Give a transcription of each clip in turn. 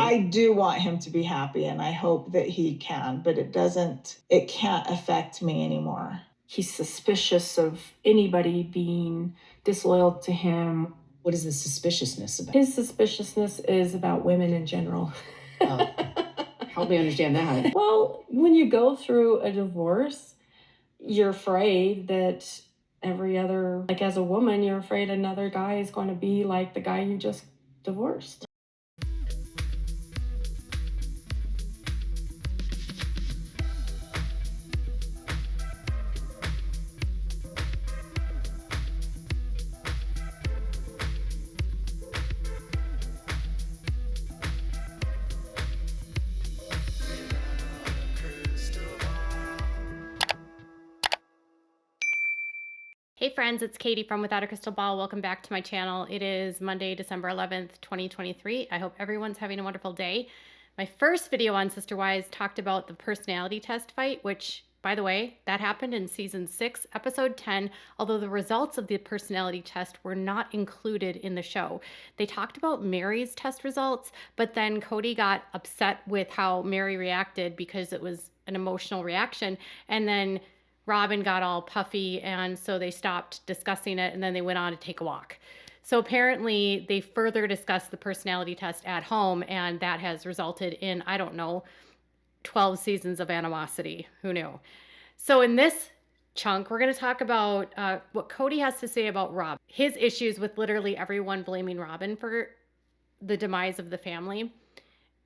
I do want him to be happy, and I hope that he can, but it can't affect me anymore. He's suspicious of anybody being disloyal to him. What is the suspiciousness about? His suspiciousness is about women in general. Help me understand that. Well, when you go through a divorce, you're afraid that as a woman, you're afraid another guy is going to be like the guy you just divorced. Hey friends, it's Katie from Without a Crystal Ball. Welcome back to my channel. It is Monday, December 11th, 2023. I hope everyone's having a wonderful day. My first video on Sister Wives talked about the personality test fight, which, by the way, that happened in season 6, episode 10, although the results of the personality test were not included in the show. They talked about Mary's test results, but then Kody got upset with how Mary reacted because it was an emotional reaction, and then Robyn got all puffy, and so they stopped discussing it, and then they went on to take a walk. So apparently they further discussed the personality test at home, and that has resulted in, I don't know, 12 seasons of animosity. Who knew? So in this chunk, we're going to talk about what Kody has to say about Robyn, his issues with literally everyone blaming Robyn for the demise of the family.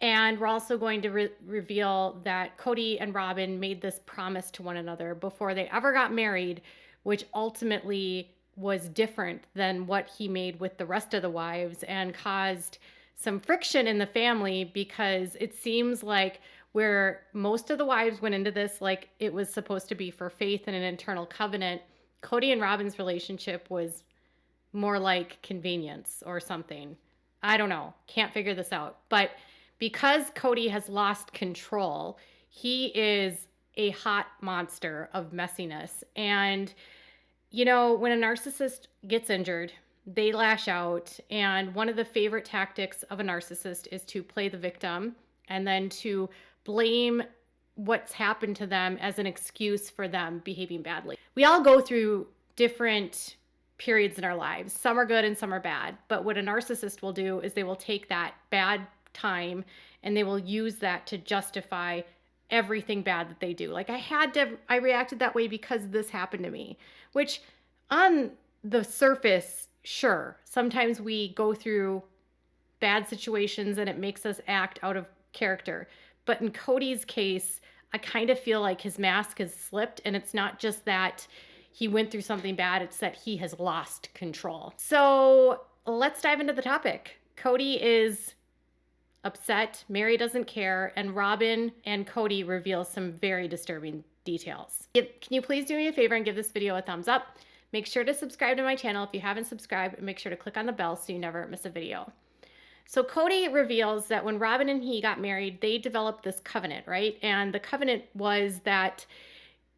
And we're also going to reveal that Kody and Robyn made this promise to one another before they ever got married, which ultimately was different than what he made with the rest of the wives and caused some friction in the family, because it seems like where most of the wives went into this like it was supposed to be for faith and an internal covenant, Kody and Robyn's relationship was more like convenience or something. I don't know. Can't figure this out. But because Kody has lost control, he is a hot monster of messiness. And, you know, when a narcissist gets injured, they lash out. And one of the favorite tactics of a narcissist is to play the victim and then to blame what's happened to them as an excuse for them behaving badly. We all go through different periods in our lives. Some are good and some are bad. But what a narcissist will do is they will take that bad time and they will use that to justify everything bad that they do. Like, I reacted that way because this happened to me, which on the surface, sure, sometimes we go through bad situations and it makes us act out of character. But in Kody's case, I kind of feel like his mask has slipped, and it's not just that he went through something bad, it's that he has lost control. So let's dive into the topic. Kody is upset, Mary doesn't care, and Robyn and Kody reveal some very disturbing details. Can you please do me a favor and give this video a thumbs up? Make sure to subscribe to my channel if you haven't subscribed, and make sure to click on the bell so you never miss a video. So Kody reveals that when Robyn and he got married, they developed this covenant, right? And the covenant was that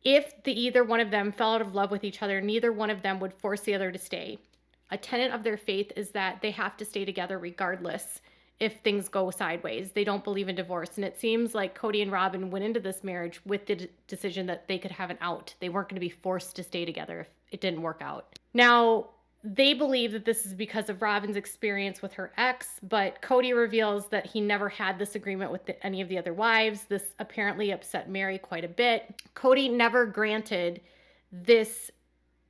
if either one of them fell out of love with each other, neither one of them would force the other to stay. A tenet of their faith is that they have to stay together regardless if things go sideways. They don't believe in divorce. And it seems like Kody and Robyn went into this marriage with the decision that they could have an out. They weren't going to be forced to stay together if it didn't work out. Now, they believe that this is because of Robyn's experience with her ex, but Kody reveals that he never had this agreement with any of the other wives. This apparently upset Mary quite a bit. Kody never granted this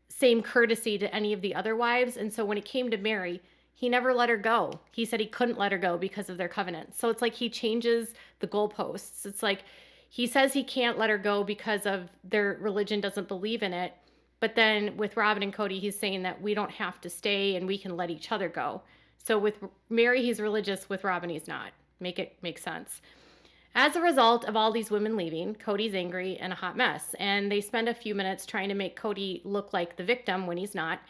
same courtesy to any of the other wives, and so when it came to Mary, he never let her go. He said he couldn't let her go because of their covenant. So it's like he changes the goalposts. It's like he says he can't let her go because of their religion doesn't believe in it. But then with Robyn and Kody, he's saying that we don't have to stay and we can let each other go. So with Mary, he's religious. With Robyn, he's not. Make it make sense. As a result of all these women leaving, Kody's angry and a hot mess. And they spend a few minutes trying to make Kody look like the victim when he's not.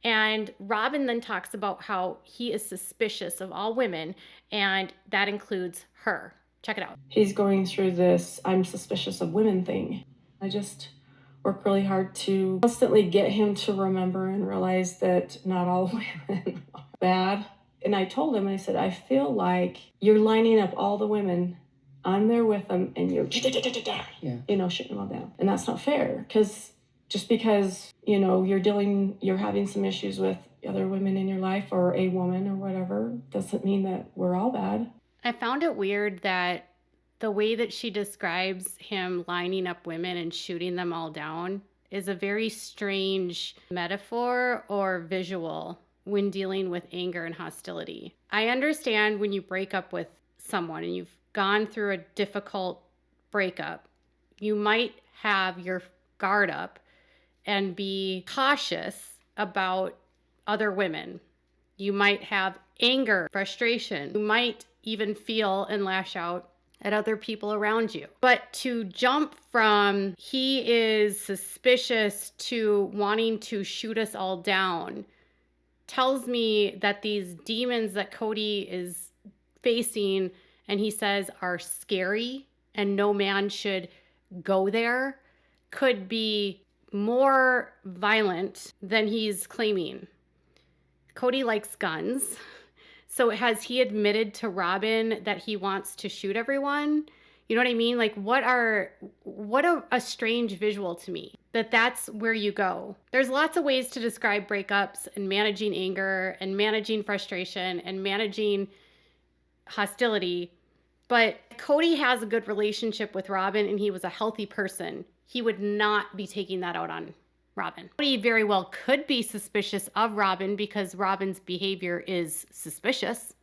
And Robyn then talks about how he is suspicious of all women, and that includes her. Check it out. He's going through this I'm suspicious of women thing. I just work really hard to constantly get him to remember and realize that not all women are bad. And I told him, I said, I feel like you're lining up all the women. I'm there with them and you're, shutting them all down. And that's not fair, because just because, you're having some issues with other women in your life or a woman or whatever, doesn't mean that we're all bad. I found it weird that the way that she describes him lining up women and shooting them all down is a very strange metaphor or visual when dealing with anger and hostility. I understand when you break up with someone and you've gone through a difficult breakup, you might have your guard up and be cautious about other women. You might have anger, frustration. You might even feel and lash out at other people around you. But to jump from he is suspicious to wanting to shoot us all down tells me that these demons that Kody is facing, and he says are scary and no man should go there, could be more violent than he's claiming. Kody likes guns. So has he admitted to Robyn that he wants to shoot everyone? You know what I mean? Like, what a strange visual to me, that's where you go. There's lots of ways to describe breakups and managing anger and managing frustration and managing hostility. But Kody has a good relationship with Robyn and he was a healthy person. He would not be taking that out on Robyn. Kody very well could be suspicious of Robyn because Robyn's behavior is suspicious.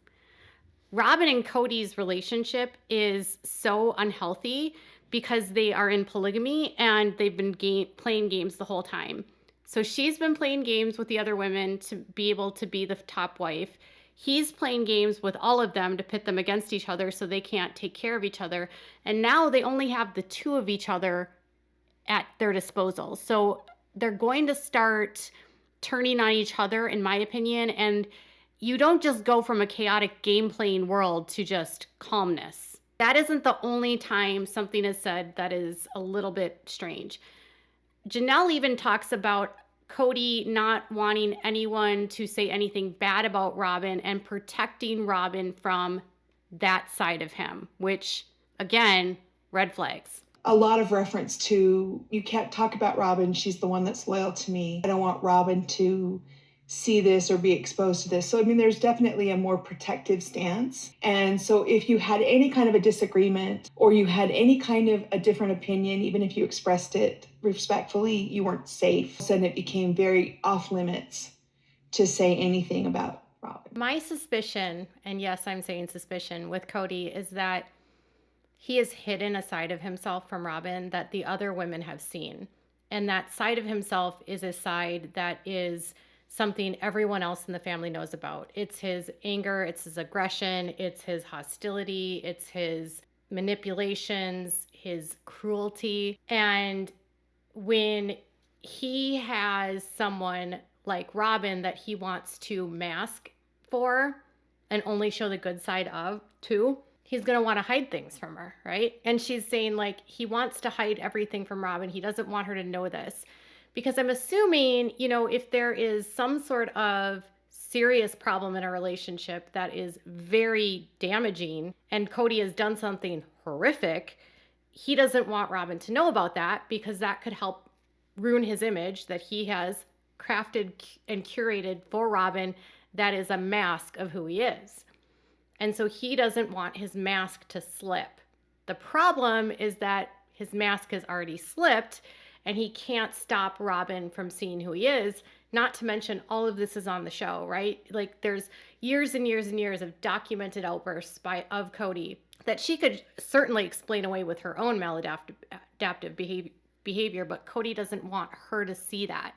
Robyn and Kody's relationship is so unhealthy because they are in polygamy and they've been playing games the whole time. So she's been playing games with the other women to be able to be the top wife. He's playing games with all of them to pit them against each other so they can't take care of each other. And now they only have the two of each other at their disposal. So they're going to start turning on each other, in my opinion, and you don't just go from a chaotic game playing world to just calmness. That isn't the only time something is said that is a little bit strange. Janelle even talks about Kody not wanting anyone to say anything bad about Robyn and protecting Robyn from that side of him, which, again, red flags. A lot of reference to, you can't talk about Robyn, she's the one that's loyal to me. I don't want Robyn to see this or be exposed to this. So, there's definitely a more protective stance. And so if you had any kind of a disagreement or you had any kind of a different opinion, even if you expressed it respectfully, you weren't safe. So then it became very off limits to say anything about Robyn. My suspicion, and yes, I'm saying suspicion with Kody, is that he has hidden a side of himself from Robyn that the other women have seen. And that side of himself is a side that is something everyone else in the family knows about. It's his anger, it's his aggression, it's his hostility, it's his manipulations, his cruelty. And when he has someone like Robyn that he wants to mask for and only show the good side of too, he's going to want to hide things from her, right? And she's saying, like, he wants to hide everything from Robyn. He doesn't want her to know this. Because I'm assuming, if there is some sort of serious problem in a relationship that is very damaging and Kody has done something horrific, he doesn't want Robyn to know about that because that could help ruin his image that he has crafted and curated for Robyn that is a mask of who he is. And so he doesn't want his mask to slip. The problem is that his mask has already slipped and he can't stop Robyn from seeing who he is. Not to mention all of this is on the show, right? Like there's years and years and years of documented outbursts of Kody that she could certainly explain away with her own maladaptive behavior, but Kody doesn't want her to see that.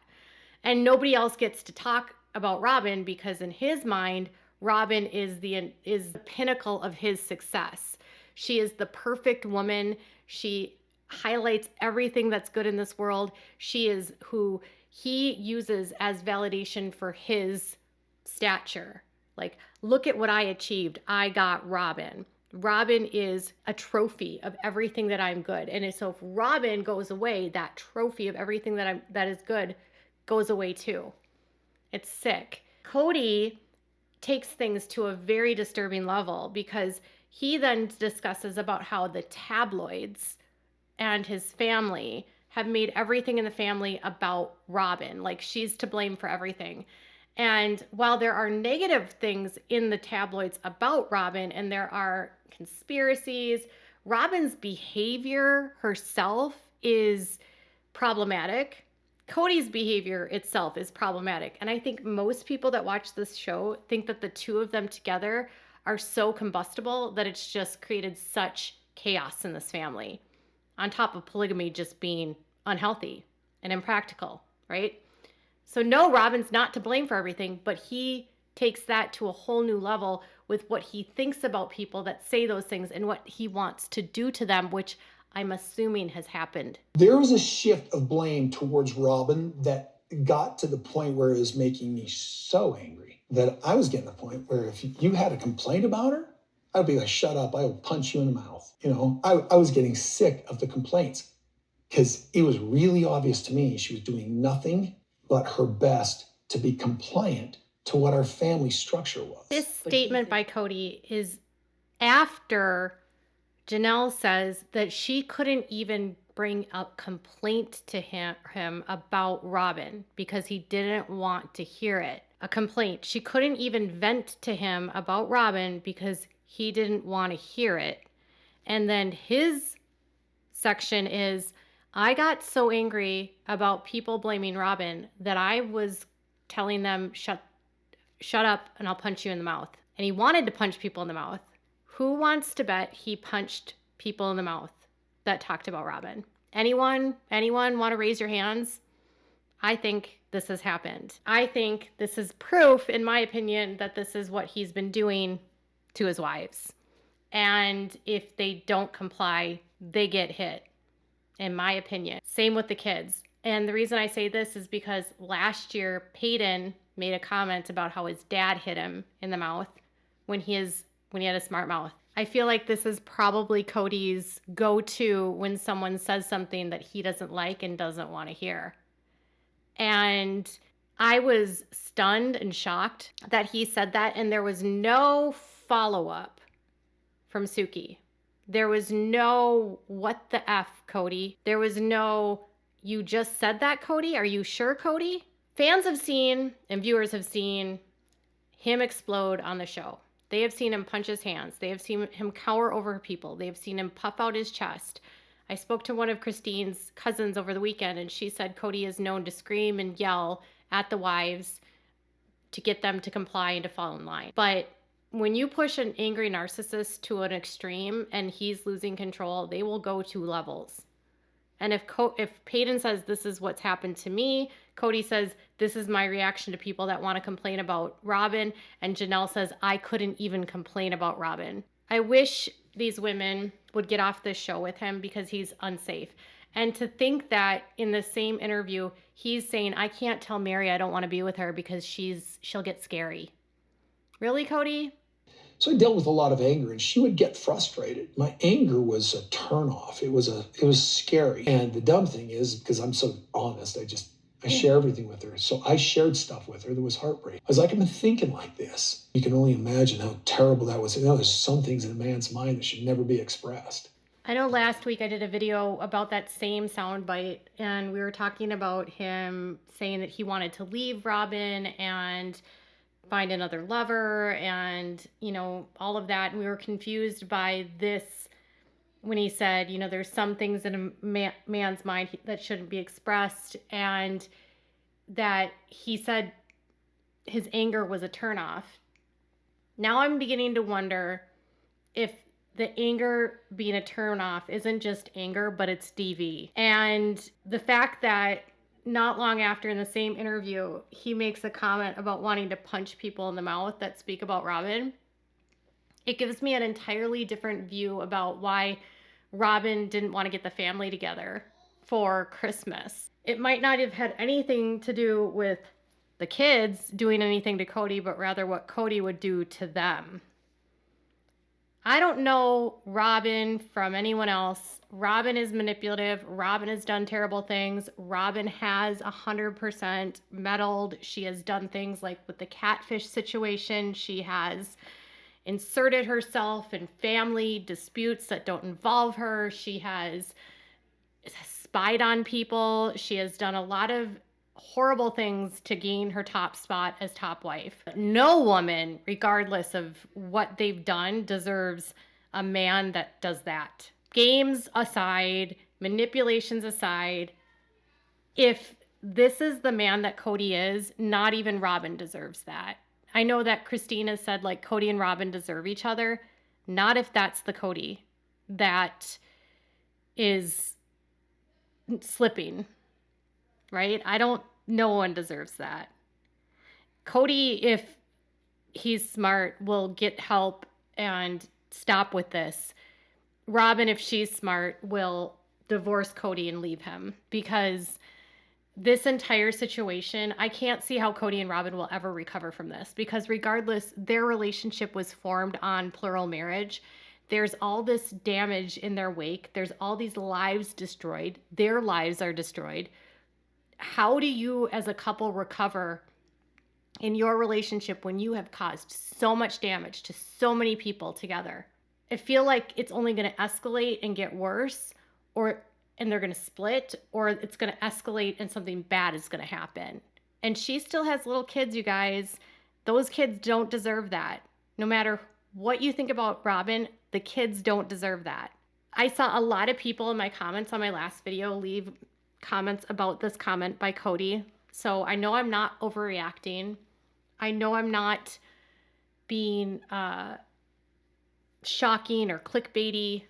And nobody else gets to talk about Robyn because in his mind, Robyn is the pinnacle of his success. She is the perfect woman. She highlights everything that's good in this world. She is who he uses as validation for his stature. Like, look at what I achieved. I got Robyn. Robyn is a trophy of everything that I'm good. And so if Robyn goes away, that trophy of everything that is good goes away too. It's sick. Kody takes things to a very disturbing level, because he then discusses about how the tabloids and his family have made everything in the family about Robyn. Like, she's to blame for everything. And while there are negative things in the tabloids about Robyn, and there are conspiracies, Robyn's behavior herself is problematic. Kody's behavior itself is problematic. And I think most people that watch this show think that the two of them together are so combustible that it's just created such chaos in this family, on top of polygamy just being unhealthy and impractical, right? So no, Robyn's not to blame for everything, but he takes that to a whole new level with what he thinks about people that say those things and what he wants to do to them, which I'm assuming has happened. There was a shift of blame towards Robyn that got to the point where it was making me so angry that I was getting to the point where if you had a complaint about her, I'd be like, shut up, I will punch you in the mouth. You know, I was getting sick of the complaints because it was really obvious to me she was doing nothing but her best to be compliant to what our family structure was. This statement by Kody is after Janelle says that she couldn't even bring a complaint to him about Robyn because he didn't want to hear it. A complaint. She couldn't even vent to him about Robyn because he didn't want to hear it. And then his section is, I got so angry about people blaming Robyn that I was telling them, shut up and I'll punch you in the mouth. And he wanted to punch people in the mouth. Who wants to bet he punched people in the mouth that talked about Robyn? Anyone want to raise your hands? I think this has happened. I think this is proof, in my opinion, that this is what he's been doing to his wives. And if they don't comply, they get hit, in my opinion. Same with the kids. And the reason I say this is because last year, Peyton made a comment about how his dad hit him in the mouth when he had a smart mouth. I feel like this is probably Kody's go-to when someone says something that he doesn't like and doesn't want to hear. And I was stunned and shocked that he said that, and there was no follow-up from Suki. There was no, what the F, Kody? There was no, you just said that, Kody? Are you sure, Kody? Fans have seen, and viewers have seen, him explode on the show. They have seen him punch his hands. They have seen him cower over people. They have seen him puff out his chest. I spoke to one of Christine's cousins over the weekend, and she said Kody is known to scream and yell at the wives to get them to comply and to fall in line. But when you push an angry narcissist to an extreme and he's losing control, they will go to levels. And if Peyton says, this is what's happened to me, Kody says, this is my reaction to people that want to complain about Robyn, and Janelle says, I couldn't even complain about Robyn. I wish these women would get off this show with him because he's unsafe. And to think that in the same interview, he's saying, I can't tell Mary I don't want to be with her because she'll get scary. Really, Kody? So I dealt with a lot of anger, and she would get frustrated. My anger was a turnoff. It was scary. And the dumb thing is, because I'm so honest, I share everything with her. So I shared stuff with her that was heartbreaking. I was like, I've been thinking like this. You can only imagine how terrible that was. You know, there's some things in a man's mind that should never be expressed. I know last week I did a video about that same soundbite, and we were talking about him saying that he wanted to leave Robyn and find another lover and, all of that. And we were confused by this when he said, there's some things in a man's mind that shouldn't be expressed, and that he said his anger was a turnoff. Now I'm beginning to wonder if the anger being a turnoff isn't just anger, but it's DV. And the fact that not long after, in the same interview, he makes a comment about wanting to punch people in the mouth that speak about Robyn, it gives me an entirely different view about why Robyn didn't want to get the family together for Christmas. It might not have had anything to do with the kids doing anything to Kody, but rather what Kody would do to them. I don't know Robyn from anyone else Robyn is manipulative. Robyn has done terrible things. Robyn has 100% meddled. She has done things like with the catfish situation. She has inserted herself in family disputes that don't involve her. She has spied on people. She has done a lot of horrible things to gain her top spot as top wife. No woman, regardless of what they've done, deserves a man that does that. Games aside, manipulations aside, if this is the man that Kody is, not even Robyn deserves that. I know that Christina said like Kody and Robyn deserve each other. Not if that's the Kody that is slipping, right? No one deserves that. Kody, if he's smart, will get help and stop with this. Robyn, if she's smart, will divorce Kody and leave him, because this entire situation, I can't see how Kody and Robyn will ever recover from this, because regardless, their relationship was formed on plural marriage. There's all this damage in their wake. There's all these lives destroyed. Their lives are destroyed. How do you as a couple recover in your relationship when you have caused so much damage to so many people together? I feel like it's only going to escalate and get worse, and they're going to split, or it's going to escalate and something bad is going to happen. And she still has little kids, you guys. Those kids don't deserve that. No matter what you think about Robyn, the kids don't deserve that. I saw a lot of people in my comments on my last video leave comments about this comment by Kody. So I know I'm not overreacting. I know I'm not being shocking or clickbaity,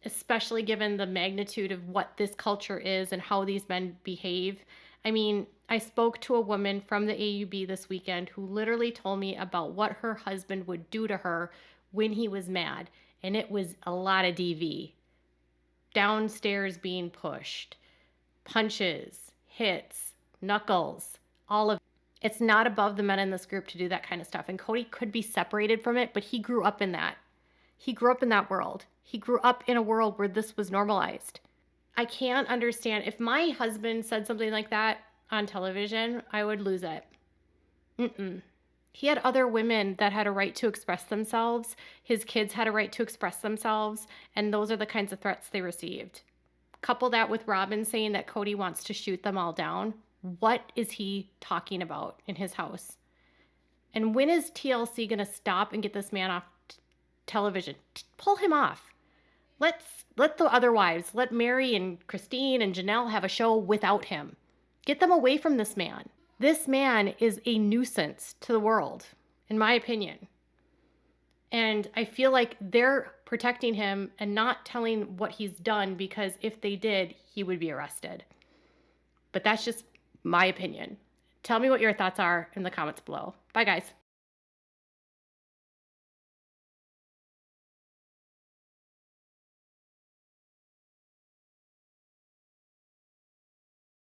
especially given the magnitude of what this culture is and how these men behave. I mean, I spoke to a woman from the AUB this weekend who literally told me about what her husband would do to her when he was mad. And it was a lot of DV. Downstairs being pushed, punches, hits, knuckles, all of it. It's not above the men in this group to do that kind of stuff. And Kody could be separated from it, but he grew up in that. He grew up in that world. He grew up in a world where this was normalized. I can't understand. If my husband said something like that on television, I would lose it. He had other women that had a right to express themselves. His kids had a right to express themselves. And those are the kinds of threats they received. Couple that with Robyn saying that Kody wants to shoot them all down. What is he talking about in his house? And when is TLC going to stop and get this man off television? Pull him off. Let the other wives, let Mary and Christine and Janelle have a show without him. Get them away from this man. This man is a nuisance to the world, in my opinion. And I feel like they're protecting him and not telling what he's done, because if they did, he would be arrested. But that's just my opinion. Tell me what your thoughts are in the comments below. Bye, guys.